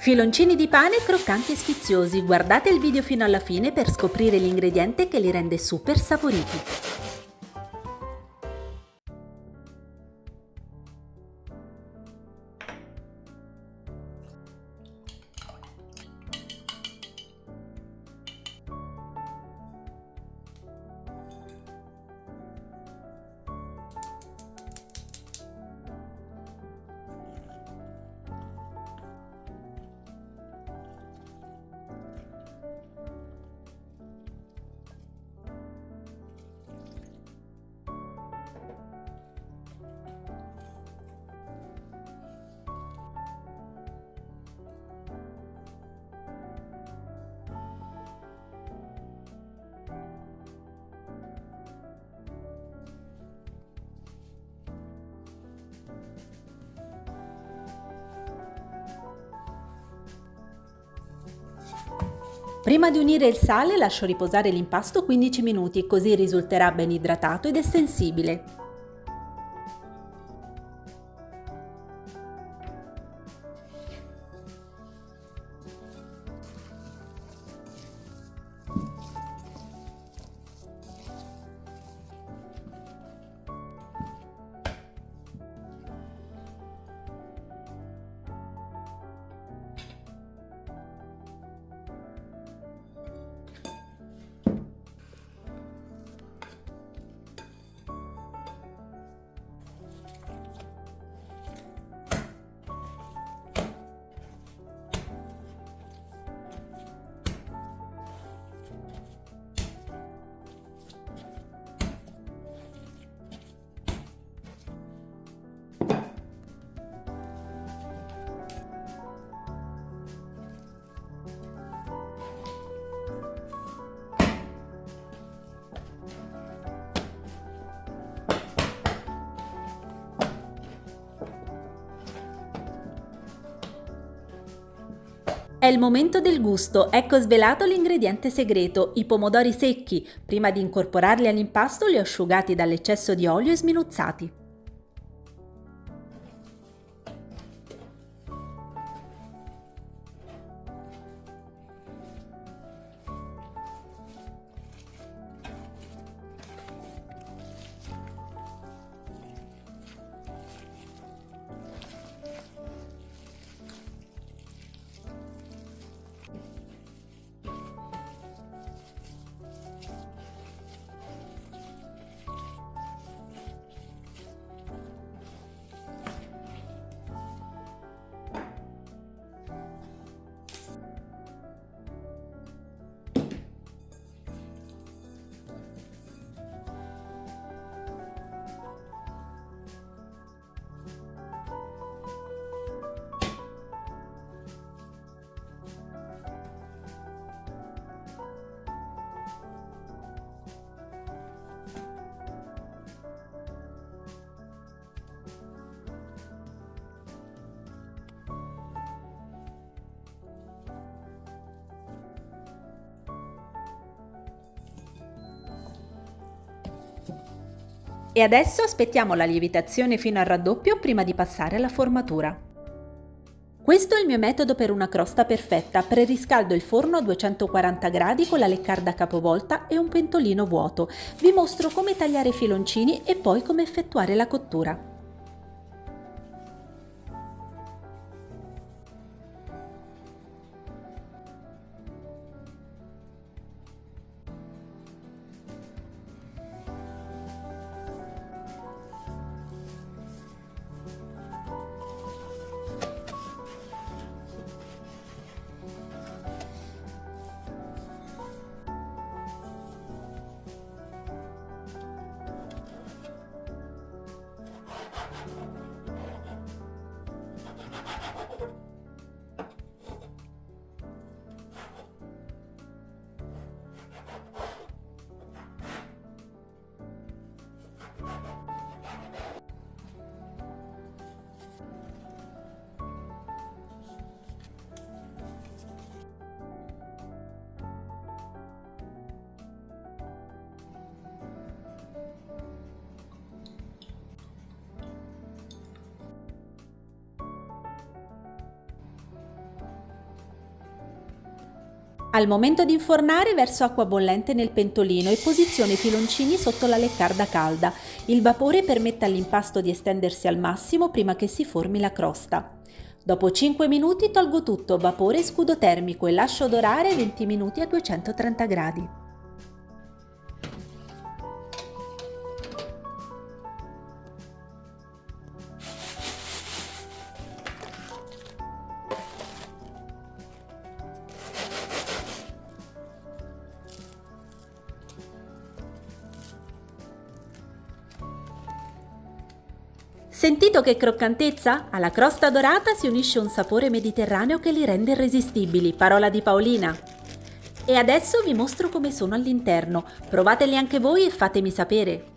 Filoncini di pane croccanti e sfiziosi, guardate il video fino alla fine per scoprire l'ingrediente che li rende super saporiti. Prima di unire il sale lascio riposare l'impasto 15 minuti, così risulterà ben idratato ed estensibile. È il momento del gusto, ecco svelato l'ingrediente segreto, i pomodori secchi. Prima di incorporarli all'impasto li ho asciugati dall'eccesso di olio e sminuzzati. E adesso aspettiamo la lievitazione fino al raddoppio prima di passare alla formatura. Questo è il mio metodo per una crosta perfetta. Preriscaldo il forno a 240 gradi con la leccarda capovolta e un pentolino vuoto. Vi mostro come tagliare i filoncini e poi come effettuare la cottura. Al momento di infornare verso acqua bollente nel pentolino e posiziono i filoncini sotto la leccarda calda. Il vapore permette all'impasto di estendersi al massimo prima che si formi la crosta. Dopo 5 minuti tolgo tutto, vapore e scudo termico e lascio dorare 20 minuti a 230 gradi. Sentito che croccantezza? Alla crosta dorata si unisce un sapore mediterraneo che li rende irresistibili, parola di Paolina. E adesso vi mostro come sono all'interno. Provateli anche voi e fatemi sapere.